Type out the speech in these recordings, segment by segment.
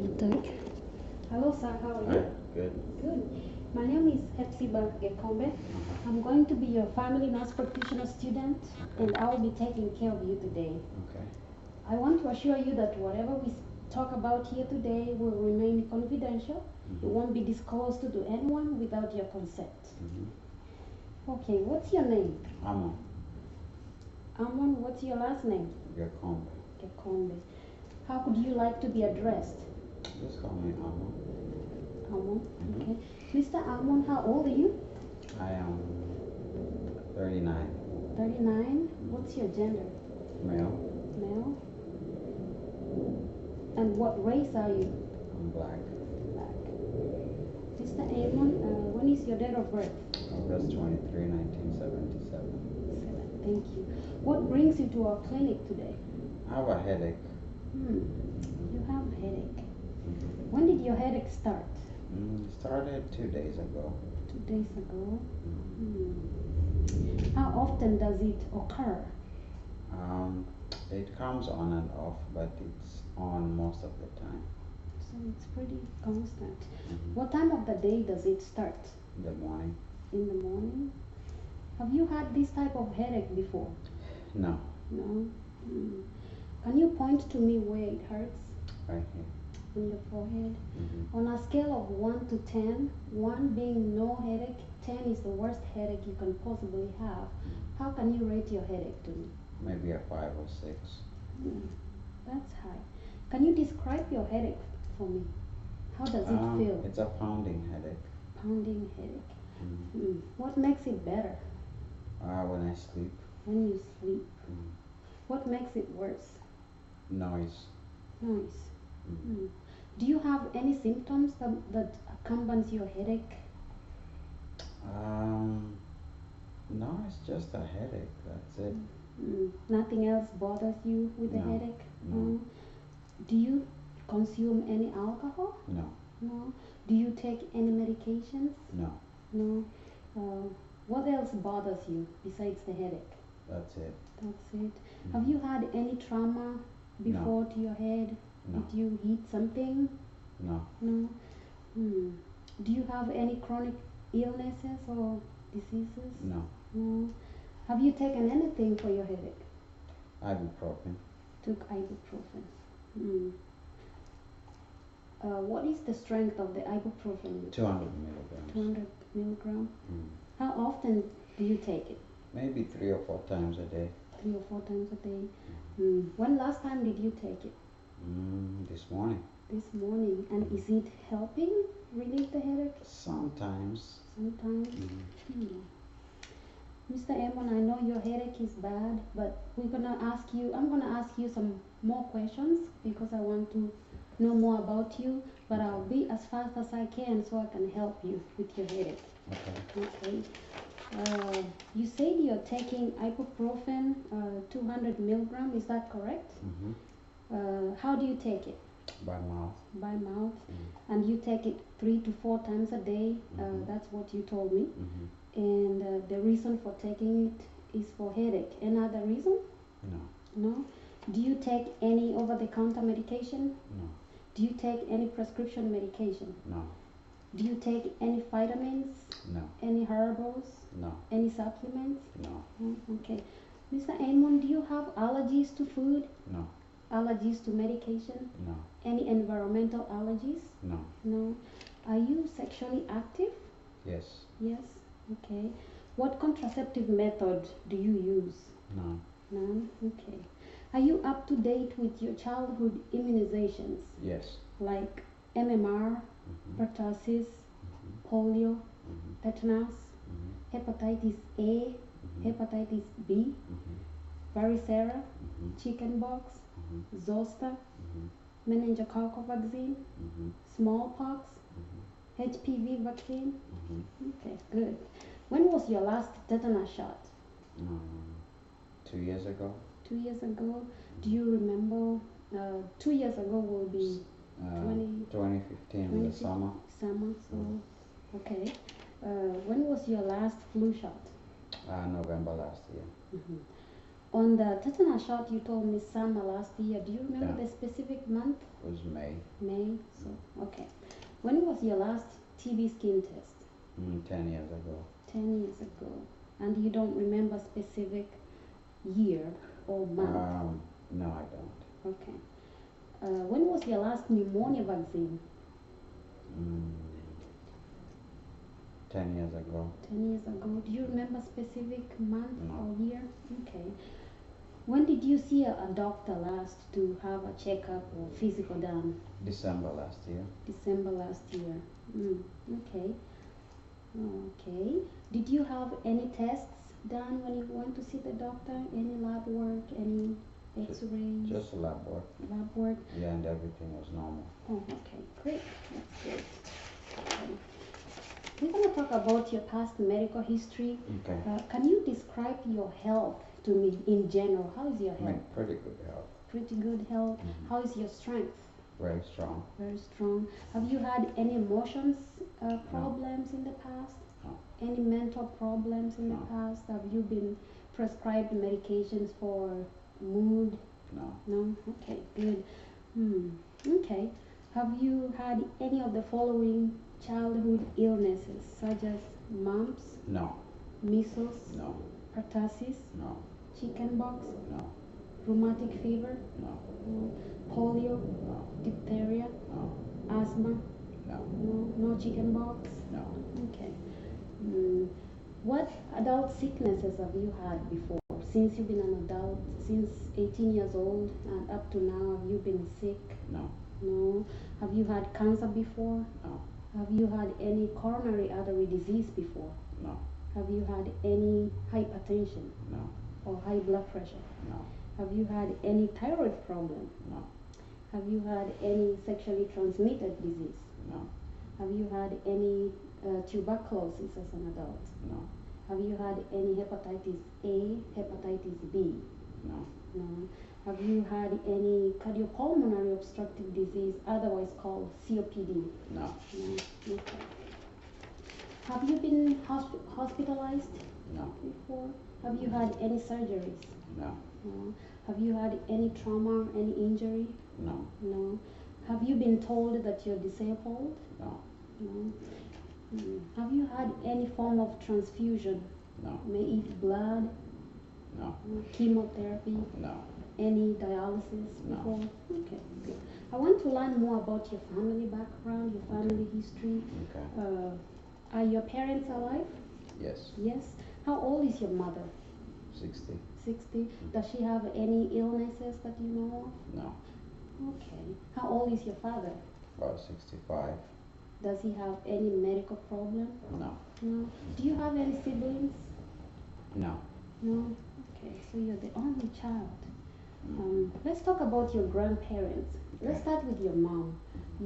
Thank. Hello, sir. How are Hi, you? good. Good. My name is Hepsibah Gekombe. I'm going to be your family nurse practitioner student, and I will be taking care of you today. Okay. I want to assure you that whatever we talk about here today will remain confidential. It won't be disclosed to anyone without your consent. Okay, what's your name? Amon Amon, what's your last name? Gekombe. Gekombe. How could you like to be addressed? Just call me Amon. Amon, okay. Mr. Amon, how old are you? I am 39. 39. What's your gender? Male. Male. And what race are you? I'm black. Black. Mr. Amon, when is your date of birth? August 23, 1977. Thank you. What brings you to our clinic today? I have a headache. You have a headache. When did your headache start? Started 2 days ago. 2 days ago. How often does it occur? It comes on and off, but it's on most of the time. So it's pretty constant. What time of the day does it start? In the morning. In the morning? Have you had this type of headache before? No. No? Can you point to me where it hurts? Right here. On your forehead? On a scale of 1 to 10, 1 being no headache, 10 is the worst headache you can possibly have. How can you rate your headache to me? Maybe a 5 or 6. That's high. Can you describe your headache for me? How does it feel? It's a pounding headache. Pounding headache. What makes it better? When I sleep. When you sleep. What makes it worse? Noise. Noise. Do you have any symptoms that accompanies your headache? No, it's just a headache. That's it. Nothing else bothers you with the headache? No. Do you consume any alcohol? No. No. Do you take any medications? No. No. What else bothers you besides the headache? That's it. That's it. Have you had any trauma before to your head? No. Did you hit something? No. No. Do you have any chronic illnesses or diseases? No. No. Have you taken anything for your headache? Ibuprofen. Took ibuprofen. What is the strength of the ibuprofen? 200 milligrams. 200 milligram. How often do you take it? Maybe 3 or 4 times a day. 3 or 4 times a day. When last time did you take it? This morning. This morning. And is it helping relieve the headache? Sometimes. Sometimes. Mr. Amon, I know your headache is bad, but I'm gonna ask you some more questions because I want to know more about you, but I'll be as fast as I can so I can help you with your headache. Okay. You said you're taking ibuprofen 200 milligram, is that correct? How do you take it? By mouth. By mouth. And you take it 3 to 4 times a day. That's what you told me. And the reason for taking it is for headache. Any other reason? No. No? Do you take any over-the-counter medication? No. Do you take any prescription medication? No. Do you take any vitamins? No. Any herbals? No. Any supplements? No. Okay. Mr. Amon, do you have allergies to food? No. Allergies to medication? No. Any environmental allergies? No. No. Are you sexually active? Yes. Yes. Okay. What contraceptive method do you use? None. None? Okay. Are you up to date with your childhood immunizations? Yes. Like MMR, pertussis, polio, tetanus, hepatitis A, hepatitis B, varicella, chickenpox, zoster, meningococcal vaccine, smallpox, HPV vaccine? Okay, good. When was your last tetanus shot? 2 years ago. 2 years ago. Do you remember? 2 years ago will be 2015 in the summer. Summer, so okay. When was your last flu shot? November last year. On the tetanus shot, you told me summer last year. Do you remember Yeah. the specific month? It was May. May. So okay. When was your last TB skin test? 10 years ago. 10 years ago. And you don't remember specific year or month? No, I don't. Okay. When was your last pneumonia vaccine? Mm, 10 years ago. 10 years ago. Do you remember specific month No. or year? Okay. When did you see a doctor last to have a checkup or physical done? December last year. December last year. Okay. Okay. Did you have any tests done when you went to see the doctor? Any lab work? Any X-rays? Just lab work. Lab work. Yeah, and everything was normal. Oh, okay. Great. That's good. Okay. We're going to talk about your past medical history. Okay. Can you describe your health to me in general? How is your I mean, health? pretty good health. Pretty good health. Mhm. How is your strength? Very strong. Very strong. Have you had any emotions problems in the past? No. Any mental problems in the No. past? Have you been prescribed medications for mood? No. No? Okay, good. Okay. Have you had any of the following childhood illnesses such as mumps, No. measles, No. pertussis, No. chickenpox, No. rheumatic fever, No. polio, No. diphtheria, No. asthma? No. No chickenpox? No. Okay. What adult sicknesses have you had before? Since you've been an adult, since 18 years old and up to now, have you been sick? No. No. Have you had cancer before? No. Have you had any coronary artery disease before? No. Have you had any hypertension No. or high blood pressure? No. Have you had any thyroid problem? No. Have you had any sexually transmitted disease? No. Have you had any tuberculosis as an adult? No. Have you had any hepatitis A, hepatitis B? No. No. Have you had any cardiopulmonary obstructive disease, otherwise called COPD? No. No. Okay. Have you been hospitalized No. before? Have you had any surgeries? No. No. Have you had any trauma, any injury? No. No. Have you been told that you're disabled? No. No. Have you had any form of transfusion? No. May it blood, No. chemotherapy, No. any dialysis No. before? Okay, good. I want to learn more about your family background, your family history. Okay. Are your parents alive? Yes. Yes. How old is your mother? 60. 60. Does she have any illnesses that you know No. of? Okay. How old is your father? About 65. Does he have any medical problem? No. No. Do you have any siblings? No. No. Okay, so you're the only child. Let's talk about your grandparents. Let's Okay. start with your mom.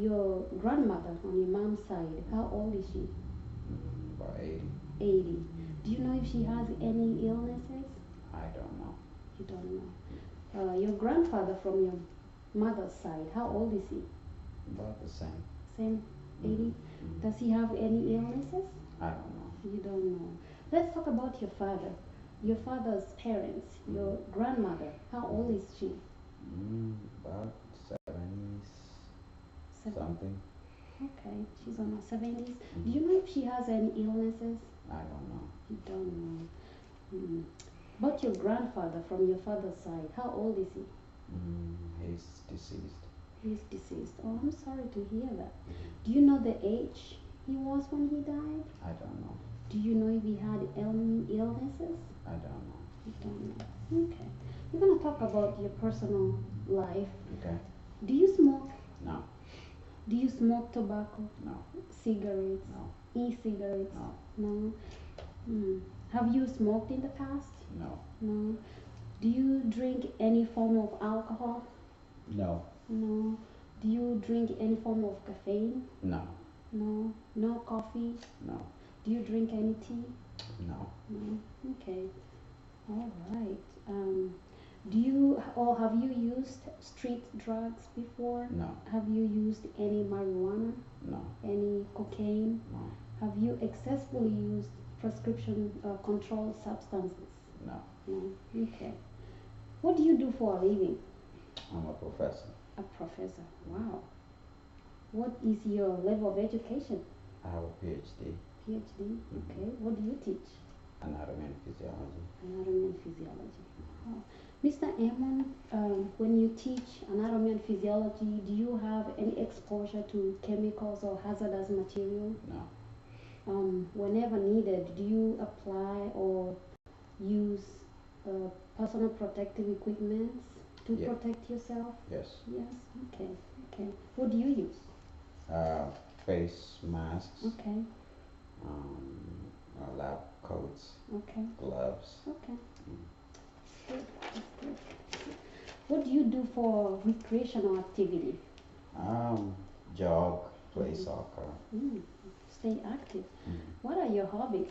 Your grandmother on your mom's side, how old is she? About 80. 80. Do you know if she has any illnesses? I don't know. You don't know. Your grandfather from your mother's side, how old is he? About the same. Same 80? Does he have any illnesses? I don't know. You don't know. Let's talk about your father. Your father's parents, your grandmother, how old is she? About 70s. Seven. Something. Okay, she's on her 70s. Do you know if she has any illnesses? I don't know. You don't know. About your grandfather from your father's side, how old is he? He's deceased. He's deceased. Oh, I'm sorry to hear that. Do you know the age he was when he died? I don't know. Do you know if he had any illnesses? I don't know. You don't know. Okay. We're going to talk about your personal life. Okay. Do you smoke? No. Do you smoke tobacco? No. Cigarettes? No. E-cigarettes? No. No. Have you smoked in the past? No. No. Do you drink any form of alcohol? No. No. Do you drink any form of caffeine? No. No. No coffee? No. Do you drink any tea? No. No. Okay. All right. Do you or have you used street drugs before? No. Have you used any marijuana? No. Any cocaine? No. Have you excessively used prescription controlled substances? No. No. Okay. What do you do for a living? I'm a professor. A professor. Wow. What is your level of education? I have a PhD. PhD. Okay. What do you teach? Anatomy and physiology. Anatomy and physiology. Oh. Mr. Ammon, when you teach anatomy and physiology, do you have any exposure to chemicals or hazardous material? No. Whenever needed, do you apply or use personal protective equipment to Yeah. protect yourself? Yes. Yes. Okay. Okay. What do you use? Uh, face masks. Okay. Lab coats. Okay. Gloves. Okay. Good. That's good. What do you do for recreational activity? Um, Jog. Play Mhm. soccer. Mm, stay active. Mm. What are your hobbies?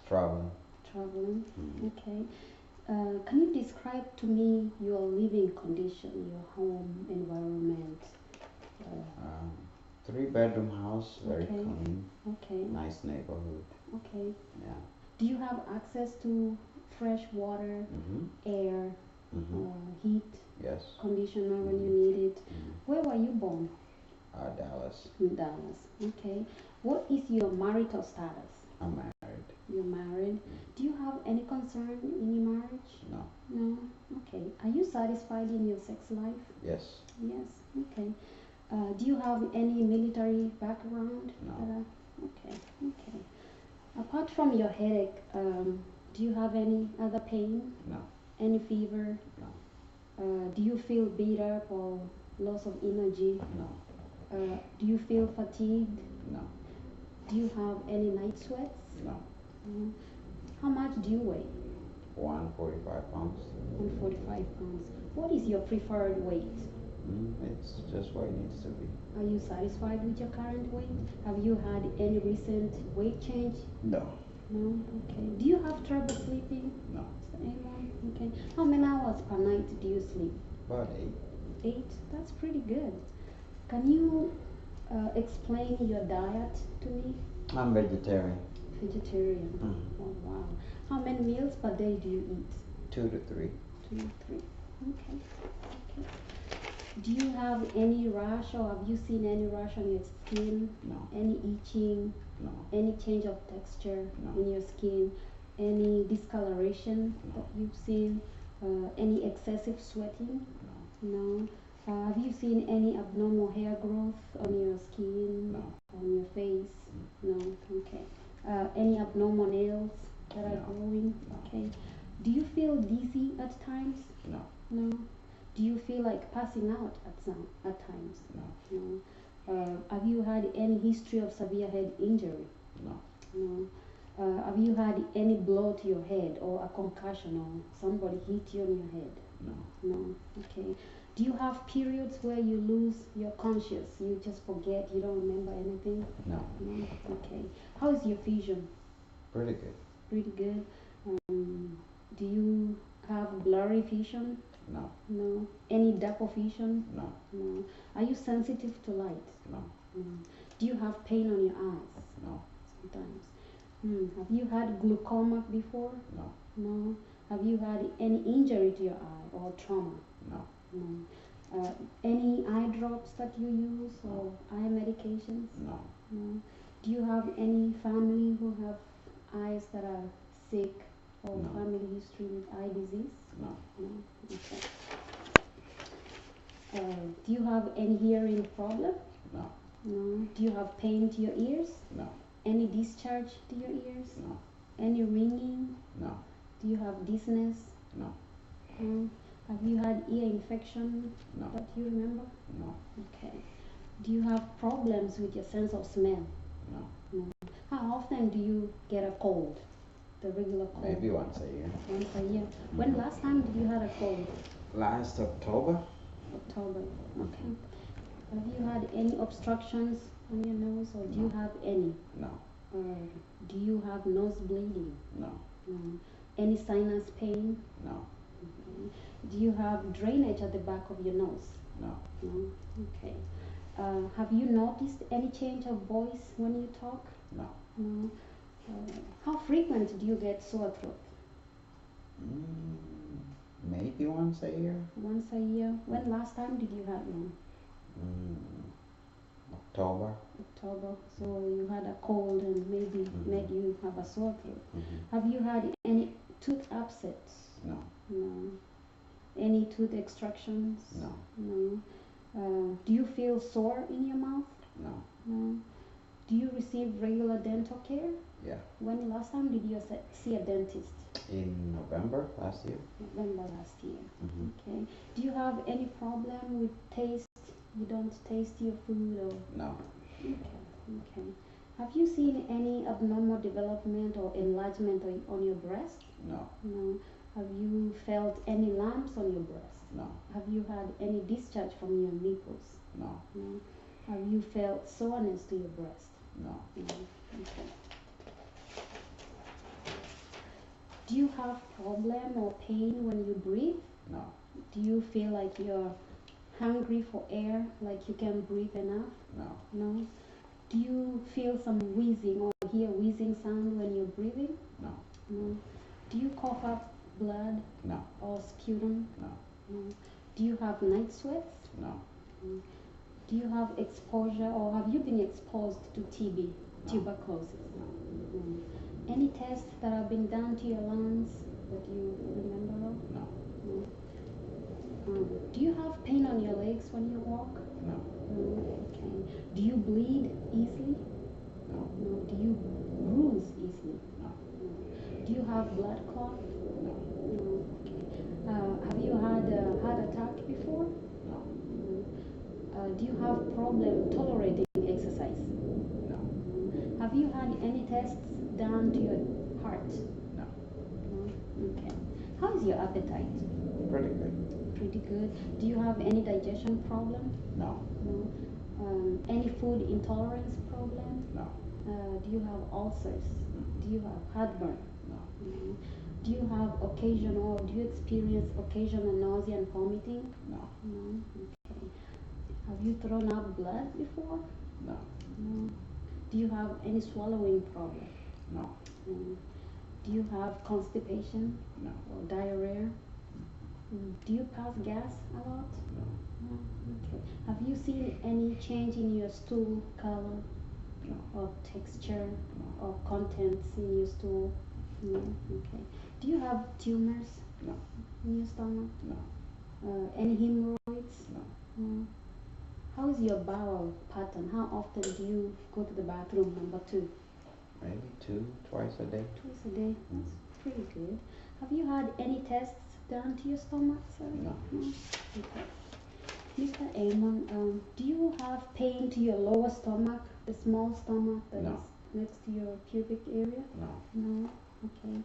Traveling. Traveling. Mm. Okay. Can you describe to me your living condition, your home environment? Um, 3 bedroom house. Very Okay. clean. Okay. Nice neighborhood. Okay. Yeah. Do you have access to fresh water, Mhm. air, Mhm. heat, Yes. conditioner when you Mhm. need it? Mhm. Where were you born? Dallas. In Dallas. Okay. What is your marital status? I'm married. You're married. Mm. Do you have any concern in your marriage? No. No? Okay. Are you satisfied in your sex life? Yes. Yes. Okay. Do you have any military background? No. Okay. Okay. Apart from your headache, do you have any other pain? No. Any fever? No. Do you feel beat up or loss of energy? No. Do you feel fatigued? No. Do you have any night sweats? No. No. How much do you weigh? 145 pounds. 145 pounds. What is your preferred weight? It's just what it needs to be. Are you satisfied with your current weight? Have you had any recent weight change? No. No? Okay. Do you have trouble sleeping? No. Anyone? Okay. How many hours per night do you sleep? About 8. 8? That's pretty good. Can you explain your diet to me? I'm vegetarian. Vegetarian. Oh, wow. How many meals per day do you eat? 2 to 3. 2 or 3. Okay. Okay. Do you have any rash or have you seen any rash on your skin? No. Any itching? No. Any change of texture No. in your skin? Any discoloration No. that you've seen? Any excessive sweating? No. No. Have you seen any abnormal hair growth on your skin? No. On your face? No. Okay. Any abnormal nails that are No. growing? No. Okay. Do you feel dizzy at times? No. No. Do you feel like passing out at times? No. No. Have you had any history of severe head injury? No. No. Have you had any blow to your head or a concussion or somebody hit you on your head? No. No. Okay. Do you have periods where you lose your conscious? You just forget, you don't remember anything? No. No. Okay. How is your vision? Pretty good. Pretty good. Do you have blurry vision? No. No. Any depth of vision? No. No. Are you sensitive to light? No. No. Do you have pain on your eyes? No. Sometimes. Have you had glaucoma before? No. No. Have you had any injury to your eye or trauma? No. No. Any eye drops that you use or eye medications? No. No. Do you have any family who have eyes that are sick or No. family history with eye disease? No. No. Okay. Do you have any hearing problem? No. No. Do you have pain to your ears? No. Any discharge to your ears? No. Any ringing? No. Do you have dizziness? No. No. Have you had ear infection No. that you remember? No. Okay. Do you have problems with your sense of smell? No. No. How often do you get a cold? The regular cold? Maybe once a year. Once a year. When last time did you had a cold? Last October. October. Okay. Have you had any obstructions on your nose or do you No. have any? No. Do you have nose bleeding? No. No. Any sinus pain? No. Okay. Do you have drainage at the back of your nose? No. No. Okay. Have you noticed any change of voice when you talk? No. No. How frequent do you get sore throat? Maybe once a year. Once a year. When last time did you have one? Mm, October. October. So you had a cold and maybe made you have a sore throat. Mm-hmm. Have you had any tooth upsets? No. No. Any tooth extractions? No. No. Do you feel sore in your mouth? No. No. Do you receive regular dental care? Yeah. When last time did you see a dentist? In November last year. November last year. Mm-hmm. Okay. Do you have any problem with taste? You don't taste your food or? No. Okay. Okay. Have you seen any abnormal development or enlargement on your breast? No. No. Have you felt any lumps on your breast? No. Have you had any discharge from your nipples? No. No. Have you felt soreness to your breast? No. No. Okay. Do you have problem or pain when you breathe? No. Do you feel like you're hungry for air, like you can breathe enough? No. No. Do you feel some wheezing or hear wheezing sound when you're breathing? No. No. Do you cough up blood No. or sputum? No. No. Do you have night sweats? No. No. Do you have exposure or have you been exposed to TB, No. tuberculosis? No. No. Any tests that have been done to your lungs that you remember of? No. No. Do you have pain on your legs when you walk? No. No. Okay. Do you bleed easily? No. No. Do you bruise easily? No. No. Do you have blood clot? No. No. Okay. Have you had a heart attack before? No. No. Do you have problem tolerating exercise? No. No. Have you had any tests done to your heart? No. No. Okay. How is your appetite? Pretty good. Pretty good. Do you have any digestion problem? No. No. Any food intolerance problem? No. Do you have ulcers? Do you have heartburn? No. No. Do you have do you experience occasional nausea and vomiting? No. No. Okay. Have you thrown up blood before? No. No. Do you have any swallowing problem? No. No. Do you have constipation No. or diarrhea? Do you pass gas a lot? No. No. Okay. Have you seen any change in your stool color No. or texture No. or contents in your stool? No. Okay. Do you have tumors No. in your stomach? No. Any hemorrhoids? No. No. How is your bowel pattern? How often do you go to the bathroom? Number two. Maybe twice a day. Twice a day. That's pretty good. Have you had any tests done to your stomach, sir? No. No. Okay. Mr. Amon, do you have pain to your lower stomach, the small stomach that No. is next to your pubic area? No. No. Okay.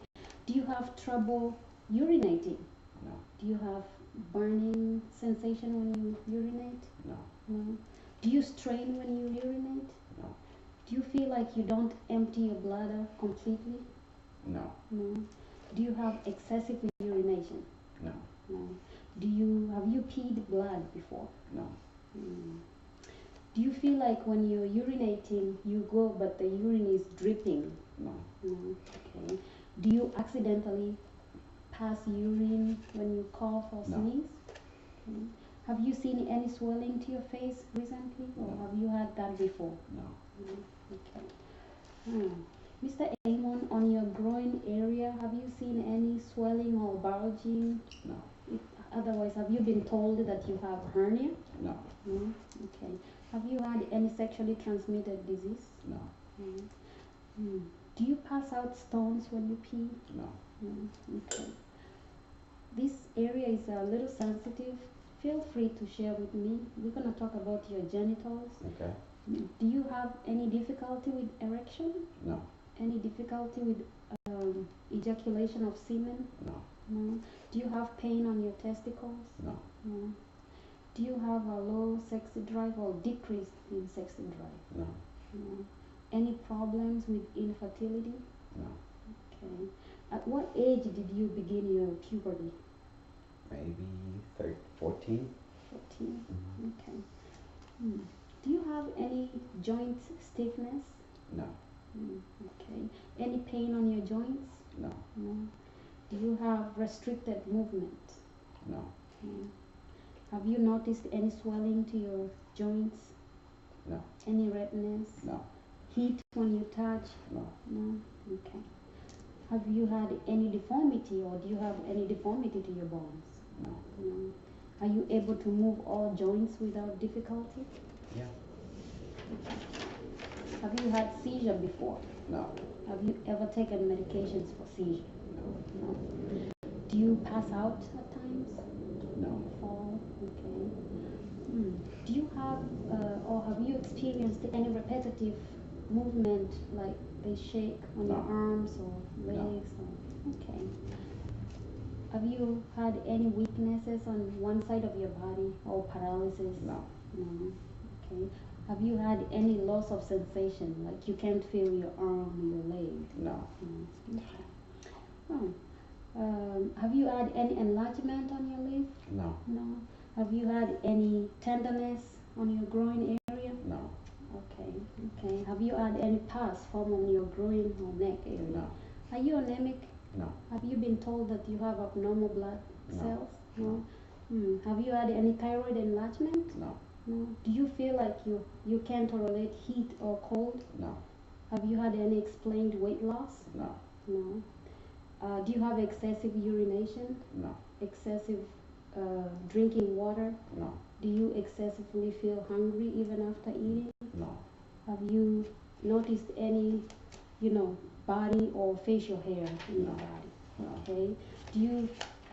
Do you have trouble urinating? No. Do you have burning sensation when you urinate? No. No. Do you strain when you urinate? No. Do you feel like you don't empty your bladder completely? No. No. Do you have excessive urination? No. No. Have you peed blood before? No. Mm. Do you feel like when you're urinating, you go but the urine is dripping? No. No. Okay. Do you accidentally pass urine when you cough or No. sneeze? Okay. Have you seen any swelling to your face recently, or No. have you had that before? No. No. Okay. Mr. Amon, on your groin area, have you seen any swelling or bulging? No. If, otherwise, have you been told that you have hernia? No. No. Okay. Have you had any sexually transmitted disease? No. No. Do you pass out stones when you pee? No. No. Okay. This area is a little sensitive. Feel free to share with me. We're gonna talk about your genitals. Okay. Do you have any difficulty with erection? No. Any difficulty with ejaculation of semen? No. No. Do you have pain on your testicles? No. No. Do you have a low sex drive or decreased in sex drive? No. No. Any problems with infertility? No. Okay. At what age did you begin your puberty? Maybe 14. 14. Mm-hmm. Okay. Do you have any joint stiffness? No. Okay. Any pain on your joints? No. No. Do you have restricted movement? No. Okay. Have you noticed any swelling to your joints? No. Any redness? No. Heat when you touch? No. No? Okay. Have you had any deformity, or do you have any deformity to your bones? No. No. Are you able to move all joints without difficulty? Yeah. Have you had seizure before? No. Have you ever taken medications for seizure? No. No. Do you pass out at times? No. Fall? Okay. Do you have or have you experienced any repetitive movement, like they shake on your No. arms or No. legs? Or, okay. Have you had any weaknesses on one side of your body or paralysis? No. No. Okay. Have you had any loss of sensation, like you can't feel your arm, your leg? No. No. Okay. Oh. Have you had any enlargement on your leg? No. No. Have you had any tenderness on your groin area? No. Okay. Okay. Have you had any pus form on your groin or neck area? No. Are you anemic? No. Have you been told that you have abnormal blood No. cells? No. Have you had any thyroid enlargement? No. No. Do you feel like you can't tolerate heat or cold? No. Have you had any explained weight loss? No. No. Do you have excessive urination? No. Excessive drinking water? No. Do you excessively feel hungry even after eating? No. Have you noticed any, body or facial hair in your No. body? No. Okay. Do you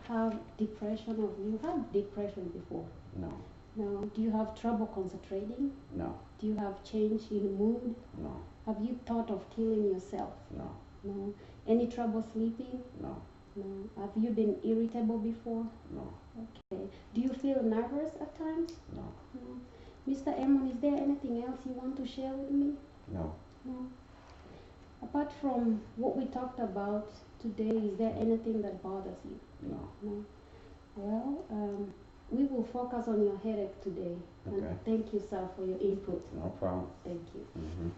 have depression, or you had depression before? No. No. Do you have trouble concentrating? No. Do you have change in mood? No. Have you thought of killing yourself? No. No. Any trouble sleeping? No. No. Have you been irritable before? No. Okay. Do you feel nervous at times? No. No. Mr. Eamon, is there anything else you want to share with me? No. No. Apart from what we talked about today, is there anything that bothers you? No. No. Well, we will focus on your headache today. Okay. And thank you, sir, for your input. No problem. Thank you. Mm-hmm.